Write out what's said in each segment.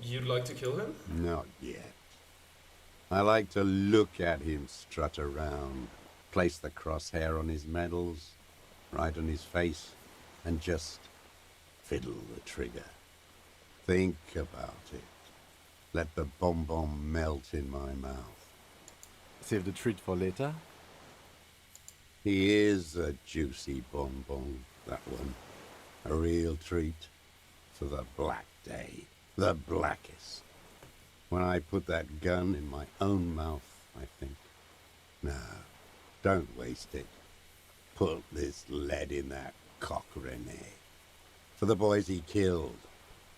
You'd like to kill him? Not yet. I like to look at him strut around, place the crosshair on his medals, right on his face, and just fiddle the trigger. Think about it. Let the bomb melt in my mouth. Save the treat for later? He is a juicy bonbon, that one. A real treat for the black day. The blackest. When I put that gun in my own mouth, I think, no, don't waste it. Put this lead in that cock, Rene. For the boys he killed.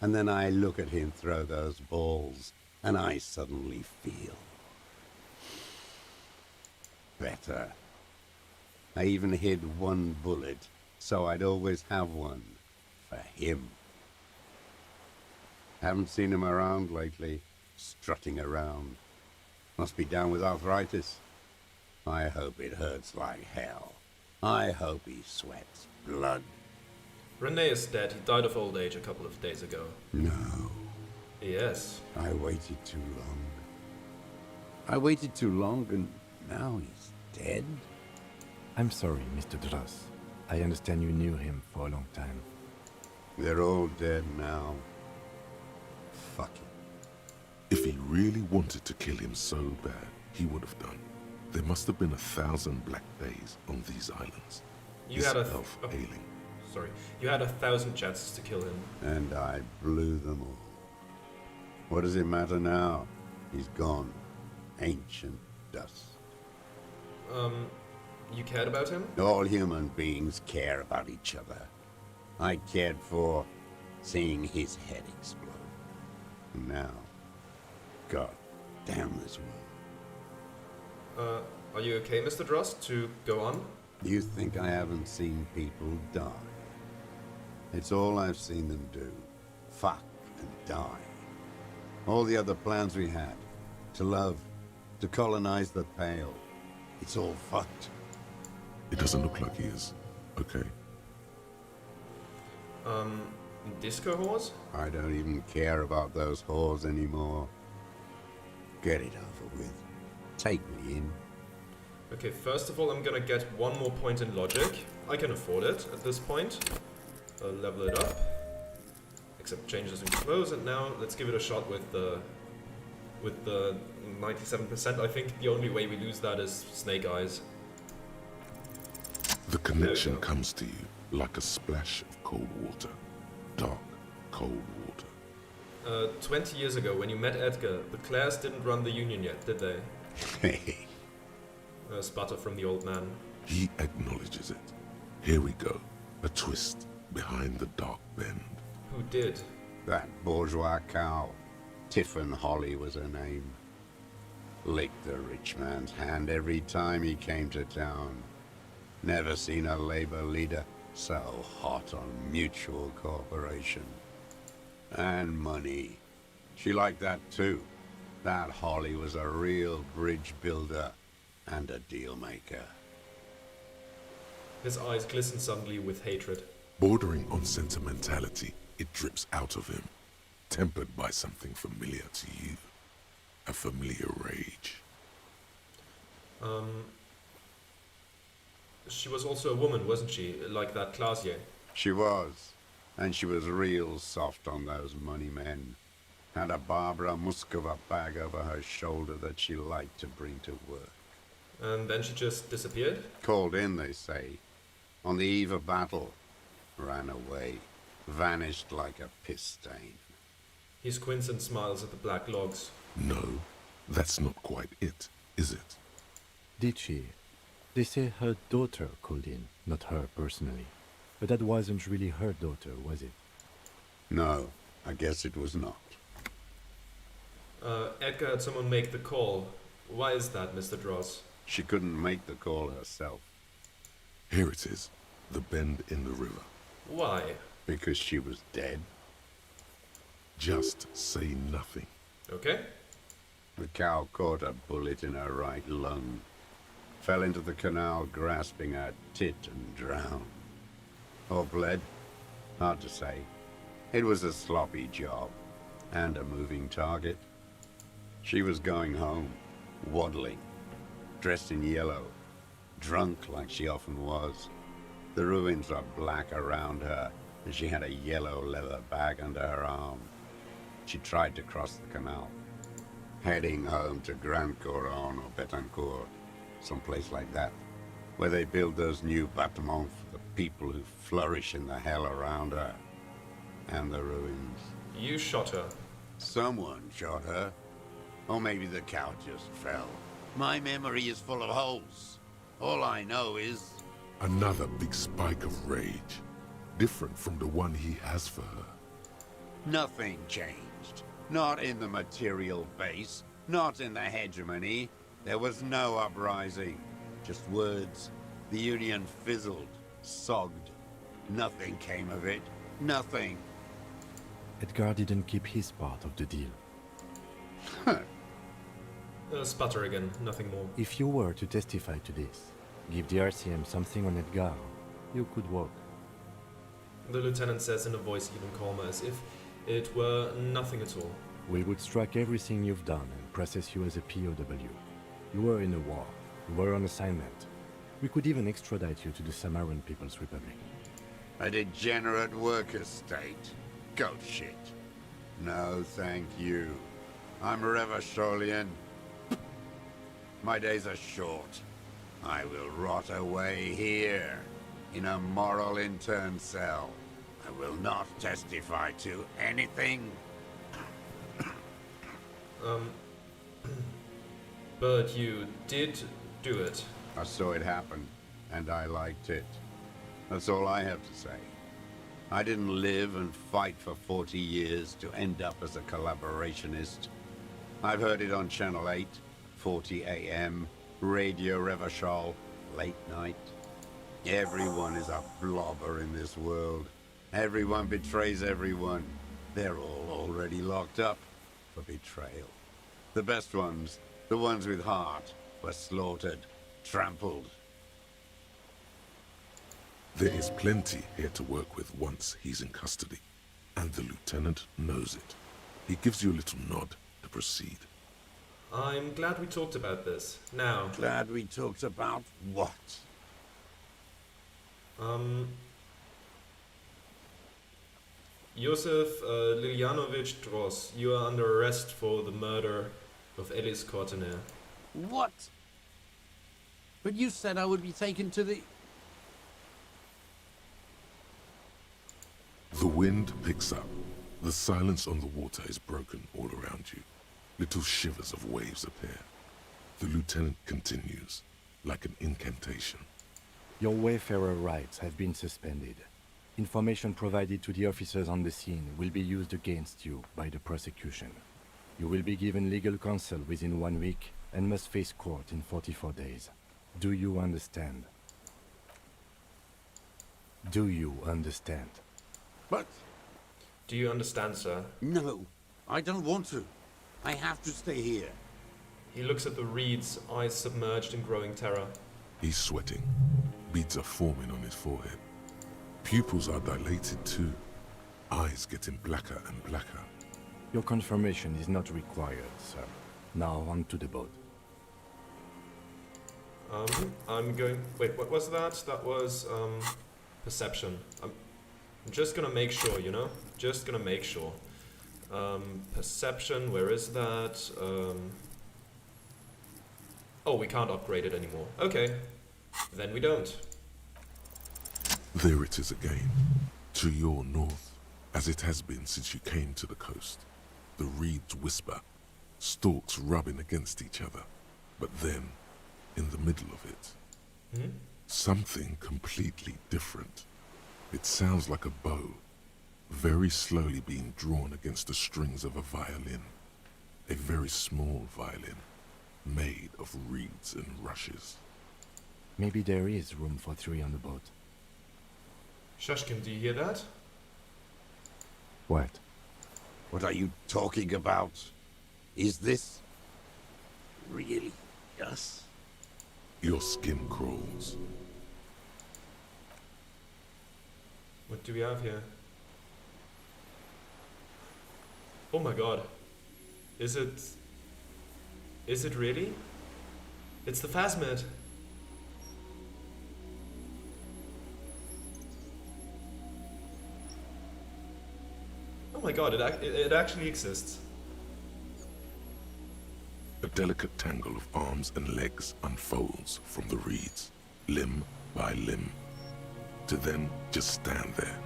And then I look at him throw those balls, and I suddenly feel better. I even hid one bullet, so I'd always have one for him. Haven't seen him around lately, strutting around. Must be down with arthritis. I hope it hurts like hell. I hope he sweats blood. Rene is dead. He died of old age a couple of days ago. No, Yes. I waited too long. I waited too long, and now he's dead? I'm sorry, Mr. Dross. I understand you knew him for a long time. They're all dead now. Fuck it. If he really wanted to kill him so bad, he would have done. There must have been 1,000 black days on these islands. You had a... Elf ailing. Sorry. You had 1,000 chances to kill him. And I blew them all. What does it matter now? He's gone. Ancient dust. You cared about him? All human beings care about each other. I cared for seeing his head explode. Now, God damn this world. Are you okay, Mr. Dross, to go on? You think I haven't seen people die? It's all I've seen them do. Fuck and die. All the other plans we had. To love. To colonize the Pale. It's all fucked. It doesn't look like he is. Okay. Disco whores? I don't even care about those whores anymore. Get it over with. Take me in. Okay, first of all, I'm gonna get one more point in logic. I can afford it at this point. Level it up. Except changes into close, and now let's give it a shot with the 97%. I think the only way we lose that is Snake Eyes. The connection comes to you like a splash of cold water. Dark, cold water. 20 years ago, when you met Edgar, the Clares didn't run the Union yet, did they? Hey. A sputter from the old man. He acknowledges it. Here we go. A twist behind the dark bend. Who did? That bourgeois cow. Tiffin Holly was her name. Licked the rich man's hand every time he came to town. Never seen a labor leader so hot on mutual cooperation. And money. She liked that too. That Holly was a real bridge builder and a deal maker. His eyes glisten suddenly with hatred. Bordering on sentimentality, it drips out of him, tempered by something familiar to you. A familiar rage. She was also a woman, wasn't she? Like that Clasier. She was. And she was real soft on those money men. Had a Barbara Muscova bag over her shoulder that she liked to bring to work. And then she just disappeared? Called in, they say. On the eve of battle. Ran away. Vanished like a piss stain. He squints and smiles at the black logs. No, that's not quite it, is it? Did she? They say her daughter called in, not her personally. But that wasn't really her daughter, was it? No, I guess it was not. Edgar had someone make the call. Why is that, Mr. Dross? She couldn't make the call herself. Here it is, the bend in the river. Why? Because she was dead. Just say nothing. Okay. The cow caught a bullet in her right lung. Fell into the canal grasping her tit and drowned. Or bled. Hard to say. It was a sloppy job. and a moving target. She was going home, waddling, dressed in yellow, drunk like she often was. The ruins were black around her, and she had a yellow leather bag under her arm. She tried to cross the canal, heading home to Grand Couronne or Betancourt, someplace like that, where they build those new bâtiments for the people who flourish in the hell around her, and the ruins. You shot her. Someone shot her. Or maybe the cow just fell. My memory is full of holes. All I know is... Another big spike of rage, different from the one he has for her. nothing changed. Not in the material base, not in the hegemony. There was no uprising. Just words. The Union fizzled, sogged. Nothing came of it. Nothing. Edgar didn't keep his part of the deal. Sputter again, nothing more. If you were to testify to this, give the RCM something on Edgar, you could walk. The lieutenant says in a voice even calmer, as if it were nothing at all. We would strike everything you've done and process you as a POW. You were in a war. You were on assignment. We could even extradite you to the Samaran People's Republic. A degenerate worker state. Goat shit. No, thank you. I'm Revacholian. My days are short. I will rot away here, in a moral intern cell. I will not testify to anything. But you did do it. I saw it happen, and I liked it. That's all I have to say. I didn't live and fight for 40 years to end up as a collaborationist. I've heard it on Channel 8, 40 AM, Radio Revachol, late night. Everyone is a blobber in this world. Everyone betrays everyone. They're all already locked up for betrayal. The best ones, the ones with heart, were slaughtered, trampled. There is plenty here to work with once he's in custody, and the lieutenant knows it. He gives you a little nod to proceed. I'm glad we talked about this. Now, Glad we talked about what? Josef Liljanovich Dross, you are under arrest for the murder of Elis Kortener. What? But you said I would be taken to the... The wind picks up. The silence on the water is broken all around you. Little shivers of waves appear. The lieutenant continues, like an incantation. Your Wayfarer rights have been suspended. Information provided to the officers on the scene will be used against you by the prosecution. You will be given legal counsel within 1 week and must face court in 44 days. Do you understand? Do you understand? But... Do you understand, sir? No, I don't want to. I have to stay here. He looks at the reeds, eyes submerged in growing terror. He's sweating. Beads are forming on his forehead. Pupils are dilated too. Eyes getting blacker and blacker. Your confirmation is not required, sir. Now on to the boat. I'm going... Wait, what was that? That was, perception. I'm just gonna make sure, you know? Just gonna make sure. Perception, where is that? Oh, we can't upgrade it anymore. Okay. Then we don't. There it is again. To your north, as it has been since you came to the coast. The reeds whisper, stalks rubbing against each other. But then, in the middle of it, something completely different. It sounds like a bow, very slowly being drawn against the strings of a violin. A very small violin, made of reeds and rushes. Maybe there is room for 3 on the boat. Shushkin, do you hear that? What? What are you talking about? Is this... really us? Your skin crawls. What do we have here? Oh my god. Is it... Is it really? It's the phasmid. Oh my god, it actually exists. A delicate tangle of arms and legs unfolds from the reeds, limb by limb, to then just stand there,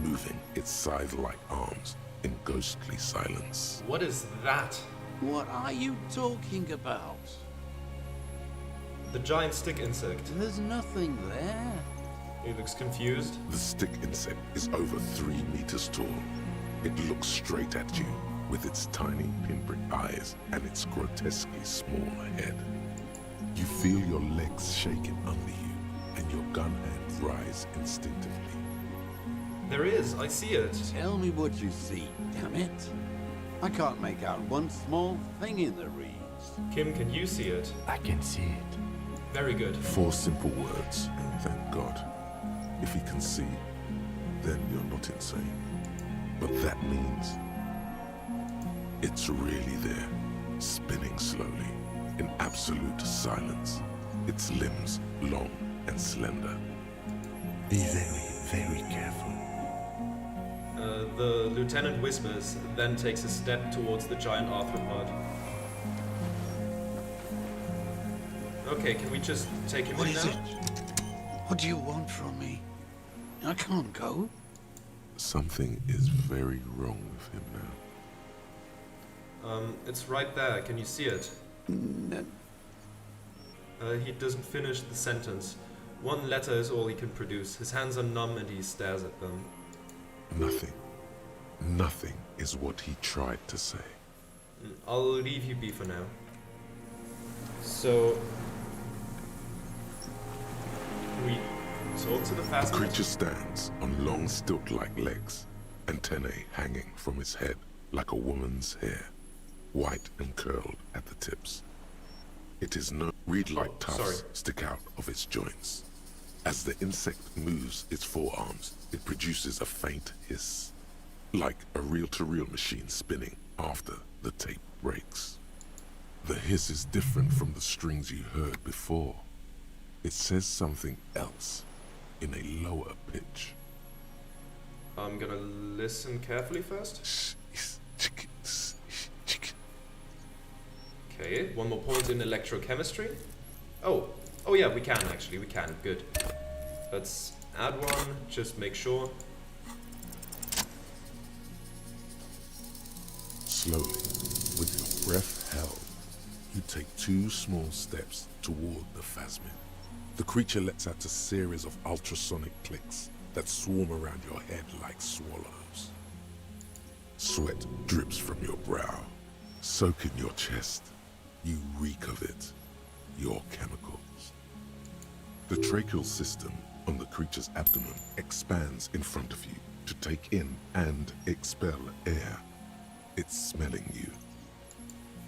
moving its scythe-like arms in ghostly silence. What is that? What are you talking about? The giant stick insect. There's nothing there. He looks confused. The stick insect is over 3 meters tall. It looks straight at you with its tiny pinprick eyes and its grotesquely small head. You feel your legs shaking under you and your gun hand rise instinctively. There is, I see it. Tell me what you see, damn it. I can't make out one small thing in the reeds. Kim, can you see it? I can see it. Very good. 4 simple words, thank God. If he can see, then you're not insane. But that means it's really there, spinning slowly, in absolute silence, its limbs long and slender. Be very, very careful. The lieutenant whispers, then takes a step towards the giant arthropod. Okay, can we just take him What in is now? it? What do you want from me? I can't go. Something is very wrong with him now. It's right there. Can you see it? No. He doesn't finish the sentence. One letter is all he can produce. His hands are numb and he stares at them. Nothing. Nothing is what he tried to say. I'll leave you be for now. So... Can we talk to the The phasmid? creature stands on long stilt-like legs, antennae hanging from its head like a woman's hair, white and curled at the tips. It is no reed-like tufts sorry. stick out of its joints. As the insect moves its forearms, it produces a faint hiss, like a reel-to-reel machine spinning after the tape breaks. The hiss is different from the strings you heard before. It says something else in a lower pitch. I'm gonna listen carefully first. Okay, one more point in electrochemistry. Oh yeah, we can actually, we can, good. Let's add one, just make sure. Slowly, with your breath held, you take 2 small steps toward the phasmid. The creature lets out a series of ultrasonic clicks that swarm around your head like swallows. Sweat drips from your brow, soaking your chest. You reek of it, your chemicals. The tracheal system on the creature's abdomen expands in front of you to take in and expel air. It's smelling you.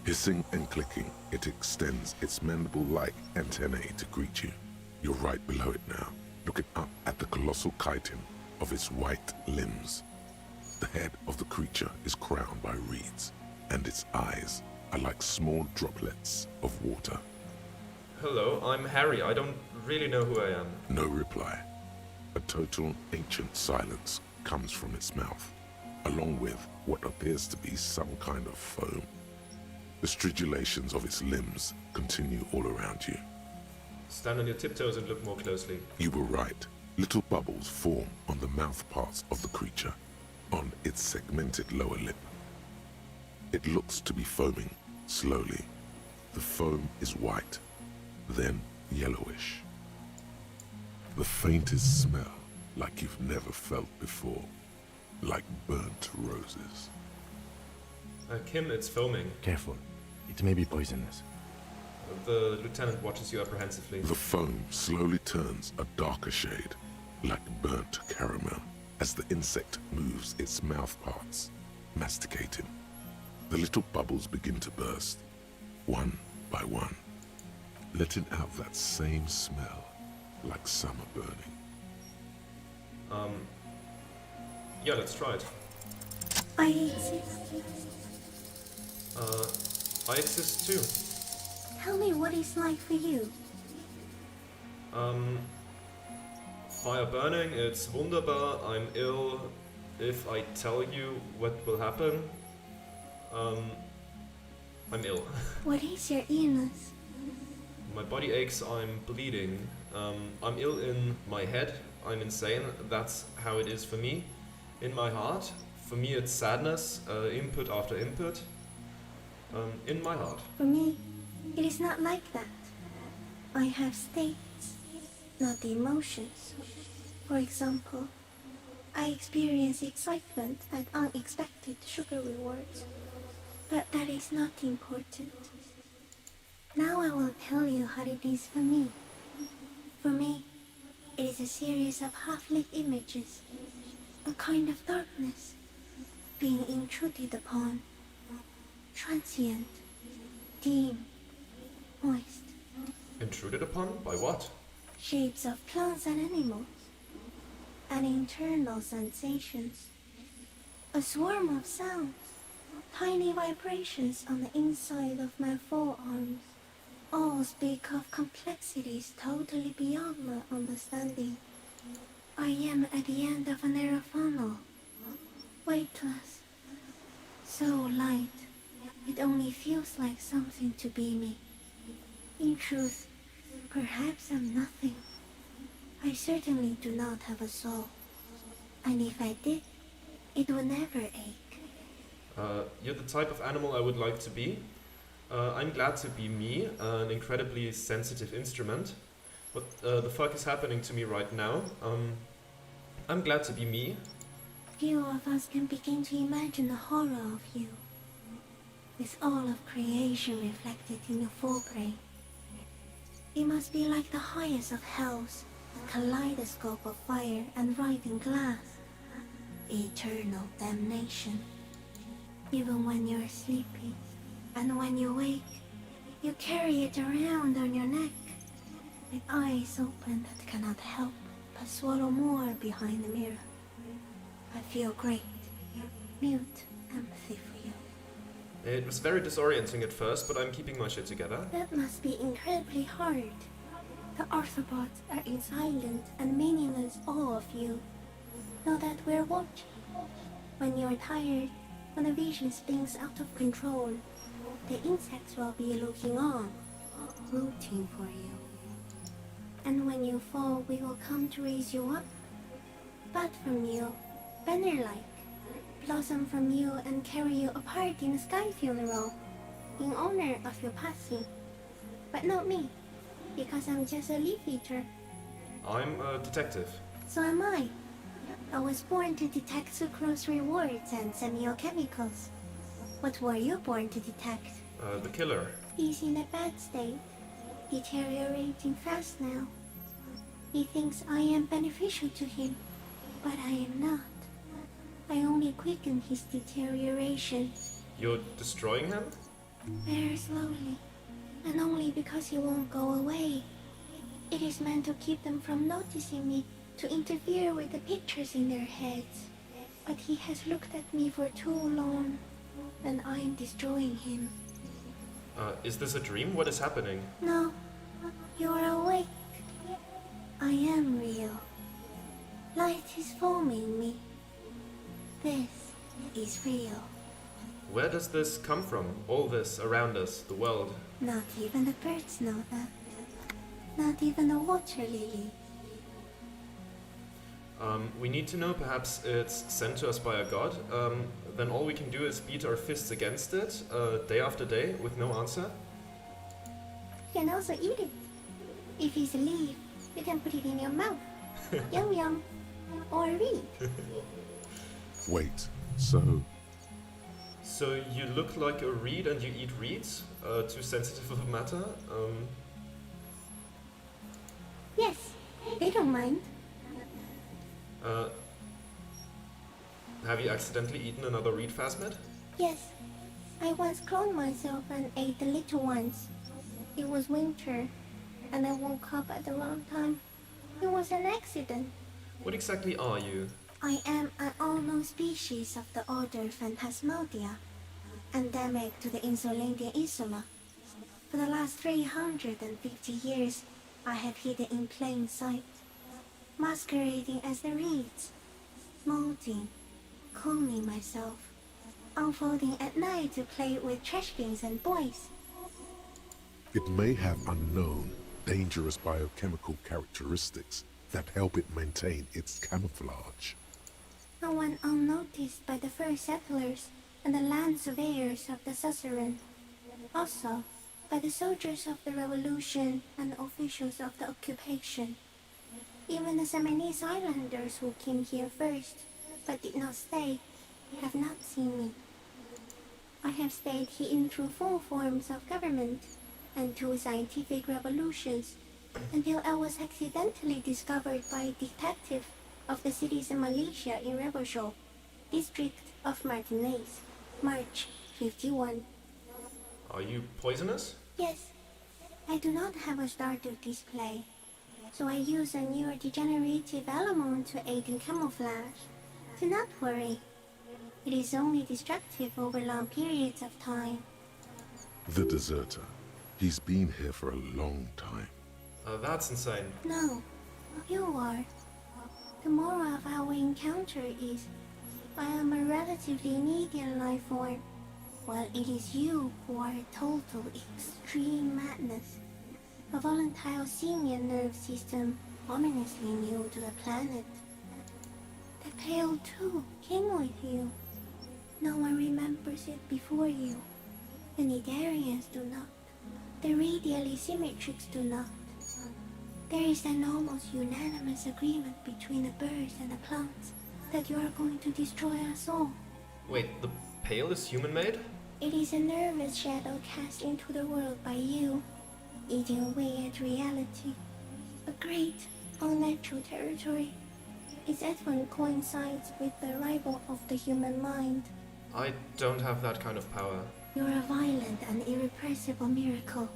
Hissing and clicking, it extends its mandible-like antennae to greet you. You're right below it now, looking up at the colossal chitin of its white limbs. The head of the creature is crowned by reeds, and its eyes are like small droplets of water. Hello, I'm Harry. I don't really know who I am. No reply. A total ancient silence comes from its mouth, along with what appears to be some kind of foam. The stridulations of its limbs continue all around you. Stand on your tiptoes and look more closely. You were right. Little bubbles form on the mouth parts of the creature, on its segmented lower lip. It looks to be foaming, slowly. The foam is white, then yellowish. The faintest smell like you've never felt before, like burnt roses. Kim, it's foaming. Careful. It may be poisonous. The lieutenant watches you apprehensively. The foam slowly turns a darker shade, like burnt caramel, as the insect moves its mouth parts, masticating. The little bubbles begin to burst, one by one, letting out that same smell, like summer burning. Yeah, let's try it. I exist. I exist too. Tell me what it's like for you. Fire burning, it's wunderbar, I'm ill. If I tell you what will happen, I'm ill. What is your illness? My body aches, I'm bleeding. I'm ill in my head, I'm insane, that's how it is for me. In my heart, for me it's sadness, input after input. In my heart. For me, it is not like that. I have states, not emotions. For example, I experience excitement at unexpected sugar rewards. But that is not important. Now I will tell you how it is for me. For me, it is a series of half-lit images, a kind of darkness, being intruded upon, transient, dim, moist, Intruded upon? By what? shapes of plants and animals, and internal sensations, a swarm of sounds, tiny vibrations on the inside of my forearms, all speak of complexities totally beyond my understanding. I am at the end of a narrow funnel, weightless, so light, it only feels like something to be me. In truth, perhaps I'm nothing. I certainly do not have a soul, and if I did, it would never ache. You're the type of animal I would like to be. I'm glad to be me, an incredibly sensitive instrument. What the fuck is happening to me right now? I'm glad to be me. Few of us can begin to imagine the horror of you, with all of creation reflected in your forebrain. It must be like the highest of hells, a kaleidoscope of fire and writhing glass. Eternal damnation. Even when you're sleeping, and when you wake, you carry it around on your neck, with eyes open that cannot help but swallow more behind the mirror. I feel great, mute empathy for you. It was very disorienting at first, but I'm keeping my shit together. That must be incredibly hard. The Arthropods are in silent and meaningless awe of you. Know that we're watching. When you're tired, when the vision spins out of control, the insects will be looking on, rooting for you. And when you fall, we will come to raise you up. Bud from you, banner-like, blossom from you and carry you apart in a sky funeral, in honor of your passing. But not me, because I'm just a leaf eater. I'm a detective. So am I. I was born to detect sucrose rewards and semiochemicals. What were you born to detect? The killer. He's in a bad state, deteriorating fast now. He thinks I am beneficial to him, but I am not. I only quicken his deterioration. You're destroying him? Very slowly, and only because he won't go away. It is meant to keep them from noticing me, to interfere with the pictures in their heads. But he has looked at me for too long, and I am destroying him. Is this a dream? What is happening? No, you're awake. I am real. Light is forming me. This is real. Where does this come from? All this around us, the world. Not even the birds know that. Not even the water lily. We need to know perhaps it's sent to us by a god. Then all we can do is beat our fists against it, day after day, with no answer. You can also eat it. If it's a leaf, you can put it in your mouth. Yum yum. Or read. Wait, so So you look like a reed and you eat reeds? Too sensitive of a matter? Yes, they don't mind. Have you accidentally eaten another reed phasmid? Yes, I once cloned myself and ate the little ones. It was winter, and I woke up at the wrong time. It was an accident. What exactly are you? I am an unknown species of the order Phantasmodia. endemic to the Insulandian Insula. For the last 350 years, I have hidden in plain sight, masquerading as the reeds, molding, cloning myself, unfolding at night to play with trash bins and boys. It may have unknown, dangerous biochemical characteristics that help it maintain its camouflage. No one unnoticed by the first settlers and the land surveyors of the suzerain. Also, by the soldiers of the revolution and officials of the occupation. Even the Seminese islanders who came here first, but did not stay, have not seen me. I have stayed hidden through 4 forms of government and 2 scientific revolutions, until I was accidentally discovered by a detective of the citizen militia in Rebelshaw, district of Martinez, March 51. Are you poisonous? Yes, I do not have a starter display, so I use a neurodegenerative element to aid in camouflage. Do not worry, it is only destructive over long periods of time. The deserter. He's been here for a long time. That's insane. No, you are. The moral of our encounter is, I am a relatively medium life form, while it is you who are a total extreme madness. A volatile simian nerve system ominously new to the planet. The Pale too came with you. No one remembers it before you. The Nidarians do not. The radially symmetrics do not. There is an almost unanimous agreement between the birds and the plants that you are going to destroy us all. Wait, the Pale is human-made? It is a nervous shadow cast into the world by you, eating away at reality. A great, unnatural territory. Its advent coincides with the arrival of the human mind. I don't have that kind of power. You're a violent and irrepressible miracle.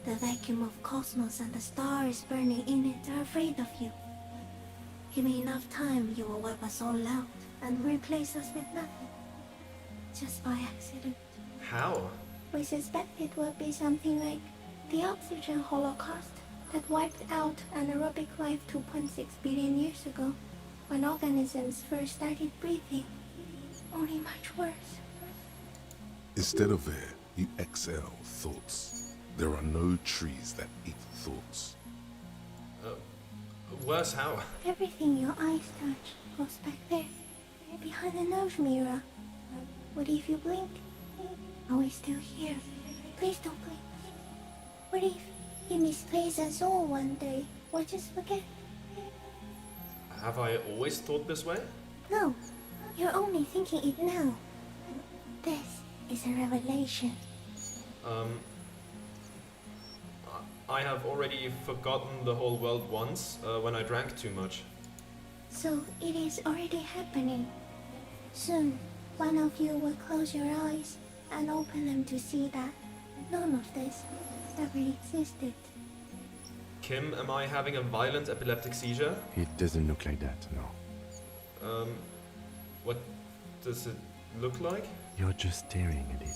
The vacuum of cosmos and the stars burning in it are afraid of you. Give me enough time, you will wipe us all out and replace us with nothing. Just by accident. How? We suspect it will be something like the oxygen holocaust that wiped out anaerobic life 2.6 billion years ago, when organisms first started breathing. Only much worse. Instead of air, you exhale thoughts. There are no trees that eat thoughts. Worse how? Everything your eyes touch goes back there, behind the nose mirror. What if you blink? Are we still here? Please don't blink. What if you misplace us all one day, or just forget? Have I always thought this way? No, you're only thinking it now. This is a revelation. I have already forgotten the whole world once, when I drank too much. So it is already happening. Soon, one of you will close your eyes and open them to see that none of this ever existed. Kim, am I having a violent epileptic seizure? It doesn't look like that, no. What does it look like? You're just staring at it.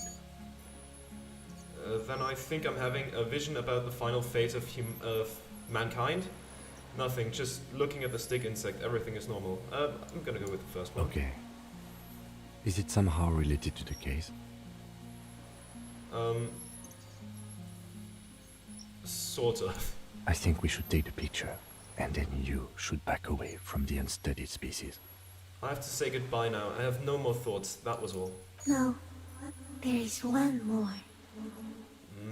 Then I think I'm having a vision about the final fate of mankind. Nothing, just looking at the stick insect, everything is normal. I'm gonna go with the first one. Okay. Is it somehow related to the case? Sort of. I think we should take the picture, and then you should back away from the unstudied species. I have to say goodbye now. I have no more thoughts, that was all. No, there is one more.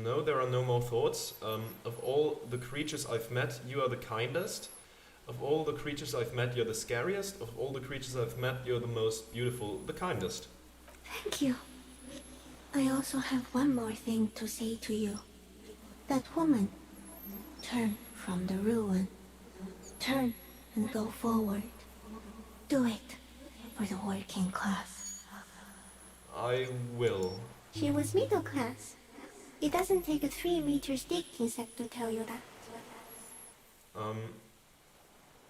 No, there are no more thoughts. Of all the creatures I've met, you are the kindest. Of all the creatures I've met, you're the scariest. Of all the creatures I've met, you're the most beautiful, the kindest. Thank you. I also have one more thing to say to you. That woman, turn from the ruin. Turn and go forward. Do it for the working class. I will. She was middle class. It doesn't take a 3-meter stick insect to tell you that.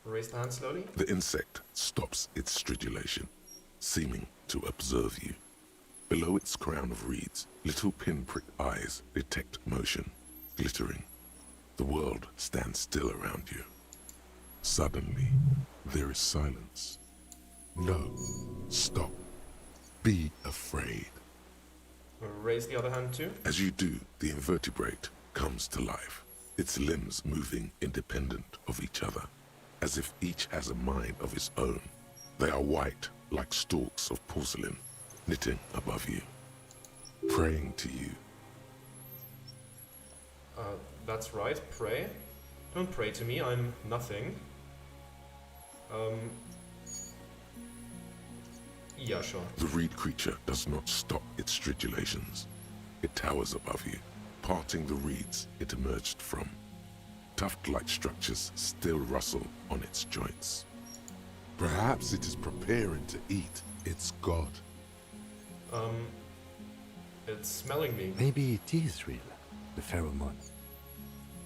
Raise the hand slowly. The insect stops its stridulation, seeming to observe you. Below its crown of reeds, little pinprick eyes detect motion, glittering. The world stands still around you. Suddenly, there is silence. No. Stop. Be afraid. Raise the other hand too. As you do, the invertebrate comes to life, its limbs moving independent of each other, as if each has a mind of its own. They are white, like stalks of porcelain, knitting above you, praying to you. That's right, pray. Don't pray to me, I'm nothing. Yeah, sure. The reed creature does not stop its stridulations. It towers above you, parting the reeds it emerged from. Tuft-like structures still rustle on its joints. Perhaps it is preparing to eat its god. It's smelling me. Maybe it is real. The pheromone.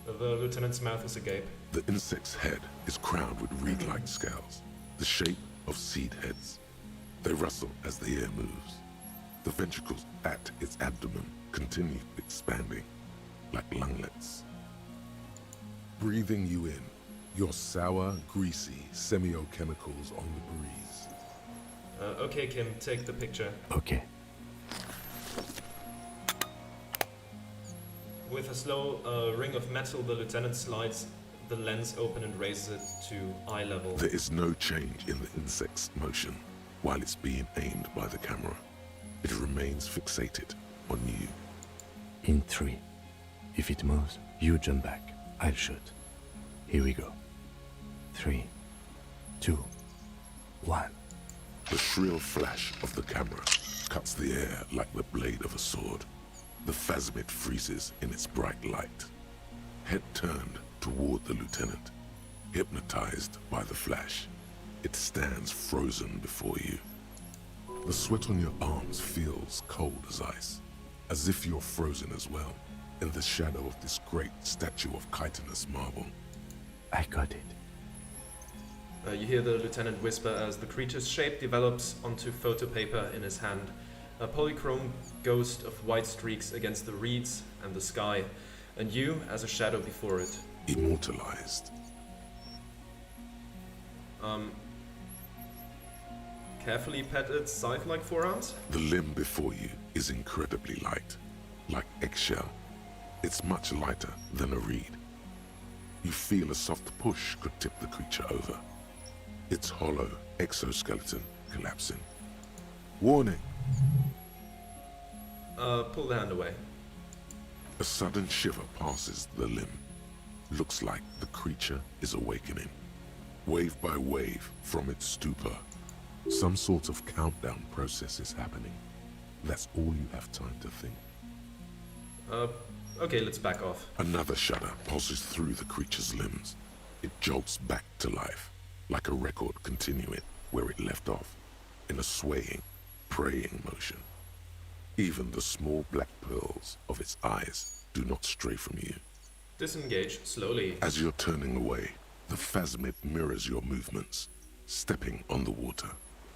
The lieutenant's mouth is agape. The insect's head is crowned with reed-like scales, the shape of seed heads. They rustle as the air moves. The ventricles at its abdomen continue expanding, like lunglets. Breathing you in, your sour, greasy semiochemicals on the breeze. Okay, Kim, take the picture. Okay. With a slow ring of metal, the lieutenant slides the lens open and raises it to eye level. There is no change in the insect's motion while it's being aimed by the camera. It remains fixated on you. In 3. If it moves, you jump back. I'll shoot. Here we go. 3, 2, 1. The shrill flash of the camera cuts the air like the blade of a sword. The phasmid freezes in its bright light. Head turned toward the lieutenant, hypnotized by the flash. It stands frozen before you. The sweat on your arms feels cold as ice, as if you're frozen as well, in the shadow of this great statue of chitinous marble. I got it. You hear the lieutenant whisper as the creature's shape develops onto photo paper in his hand. A polychrome ghost of white streaks against the reeds and the sky, and you as a shadow before it. Immortalized. Carefully pet its scythe-like forearms. The limb before you is incredibly light, like eggshell. It's much lighter than a reed. You feel a soft push could tip the creature over. Its hollow exoskeleton collapsing. Warning! Pull the hand away. A sudden shiver passes the limb. Looks like the creature is awakening, wave by wave from its stupor. Some sort of countdown process is happening. That's all you have time to think. Okay, let's back off. Another shudder pulses through the creature's limbs. It jolts back to life, like a record continuing where it left off, in a swaying, praying motion. Even the small black pearls of its eyes do not stray from you. Disengage slowly. As you're turning away, the phasmid mirrors your movements, stepping on the water,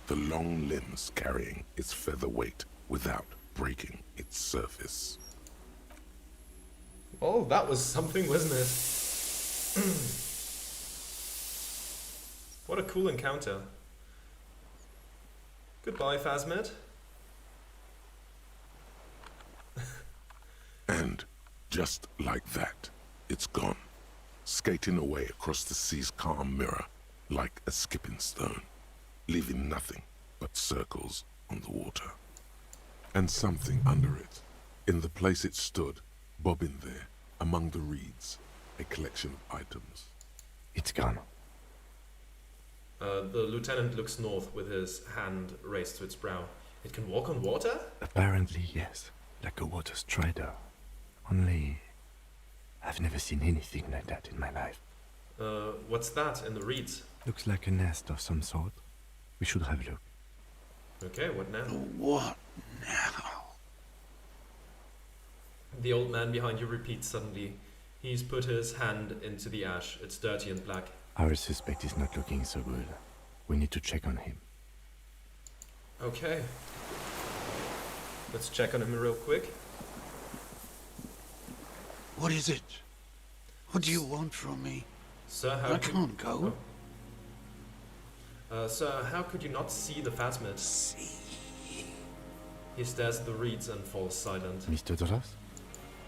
the long limbs carrying its feather weight without breaking its surface. Oh, that was something, wasn't it? What a cool encounter. Goodbye, Phasmid. And just like that, it's gone, skating away across the sea's calm mirror like a skipping stone, leaving nothing but circles on the water. And something under it, in the place it stood, bobbing there, among the reeds, a collection of items. It's gone. The lieutenant looks north with his hand raised to its brow. It can walk on water? Apparently, yes. Like a water strider. Only, I've never seen anything like that in my life. What's that in the reeds? Looks like a nest of some sort. We should have a look. Okay, what now? What now? The old man behind you repeats suddenly. He's put his hand into the ash. It's dirty and black. Our suspect is not looking so good. We need to check on him. Okay. Let's check on him real quick. What is it? What do you want from me? Sir, I can't go. Sir, how could you not see the phasmid? See. He stares at the reeds and falls silent. Mr. Dras?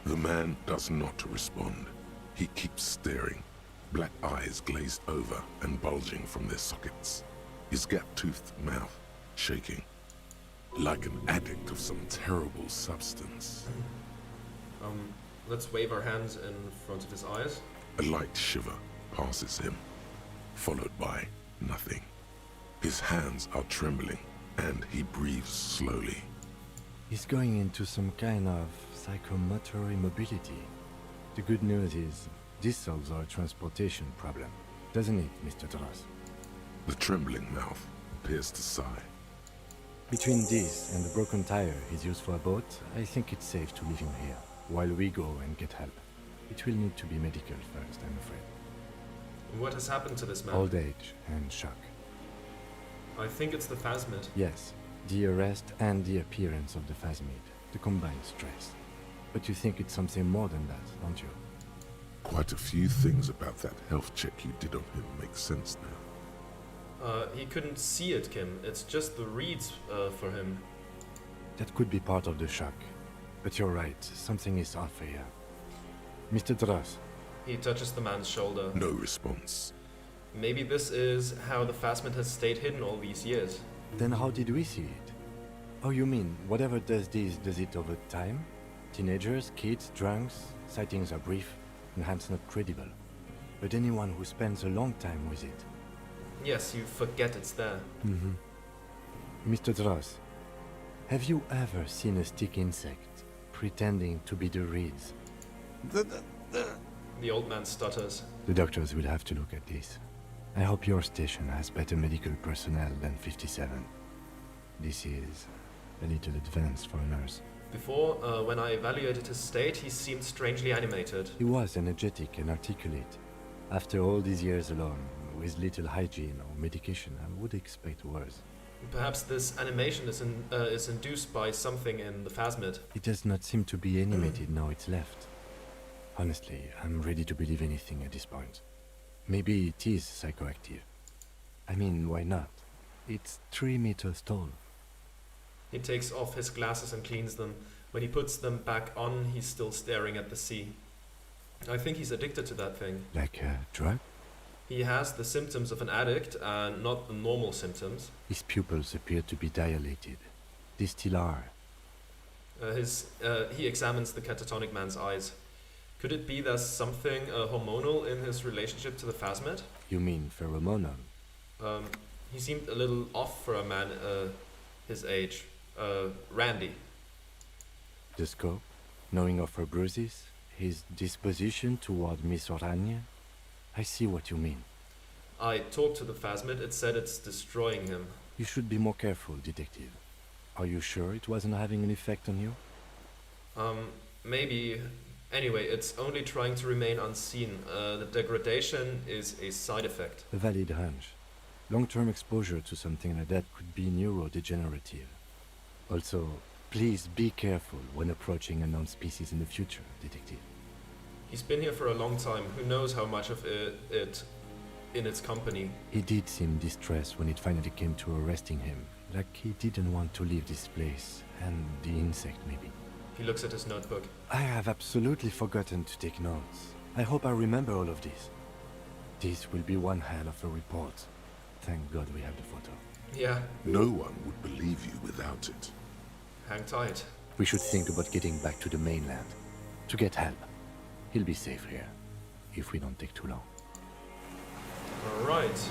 The man does not respond. He keeps staring, black eyes glazed over and bulging from their sockets. His gap-toothed mouth shaking, like an addict of some terrible substance. Let's wave our hands in front of his eyes. A light shiver passes him, followed by nothing. His hands are trembling, and he breathes slowly. He's going into some kind of psychomotor immobility. The good news is, this solves our transportation problem, doesn't it, Mr. Dras? The trembling mouth appears to sigh. Between this and the broken tire he's used for a boat, I think it's safe to leave him here, while we go and get help. It will need to be medical first, I'm afraid. What has happened to this man? Old age and shock. I think it's the phasmid. Yes, the arrest and the appearance of the phasmid, the combined stress. But you think it's something more than that, don't you? Quite a few things about that health check you did on him make sense now. He couldn't see it, Kim. It's just the reeds for him. That could be part of the shock. But you're right, something is off here. Mr. Dras, He touches the man's shoulder. No response. Maybe this is how the phasmid has stayed hidden all these years. then how did we see it? Oh, you mean, whatever does this, does it over time? Teenagers, kids, drunks, sightings are brief, and hence not credible. But anyone who spends a long time with it. Yes, you forget it's there. Mr. Dras, have you ever seen a stick insect pretending to be the reeds? The old man stutters. The doctors will have to look at this. I hope your station has better medical personnel than 57. This is a little advanced for a nurse. Before, when I evaluated his state, he seemed strangely animated. He was energetic and articulate. After all these years alone, with little hygiene or medication, I would expect worse. Perhaps this animation is induced by something in the phasmid. It does not seem to be animated now it's left. Honestly, I'm ready to believe anything at this point. Maybe it is psychoactive. I mean, why not? It's 3 meters tall. He takes off his glasses and cleans them. When he puts them back on, he's still staring at the sea. I think he's addicted to that thing. Like a drug? He has the symptoms of an addict and not the normal symptoms. His pupils appear to be dilated. They still are. He examines the catatonic man's eyes. Could it be there's something hormonal in his relationship to the phasmid? You mean pheromonal? He seemed a little off for a man his age. Randy. The scope? Knowing of her bruises? His disposition toward Miss Orania? I see what you mean. I talked to the phasmid. It said it's destroying him. You should be more careful, detective. Are you sure it wasn't having an effect on you? Maybe. Anyway, it's only trying to remain unseen. The degradation is a side effect. A valid hunch. Long-term exposure to something like that could be neurodegenerative. Also, please be careful when approaching unknown species in the future, detective. He's been here for a long time. Who knows how much of it in its company. He did seem distressed when it finally came to arresting him. Like he didn't want to leave this place. And the insect, maybe. He looks at his notebook. I have absolutely forgotten to take notes. I hope I remember all of this. This will be one hell of a report. Thank God we have the photo. Yeah, No one would believe you without it. hang tight. We should think about getting back to the mainland. To get help. He'll be safe here. If we don't take too long. Alright.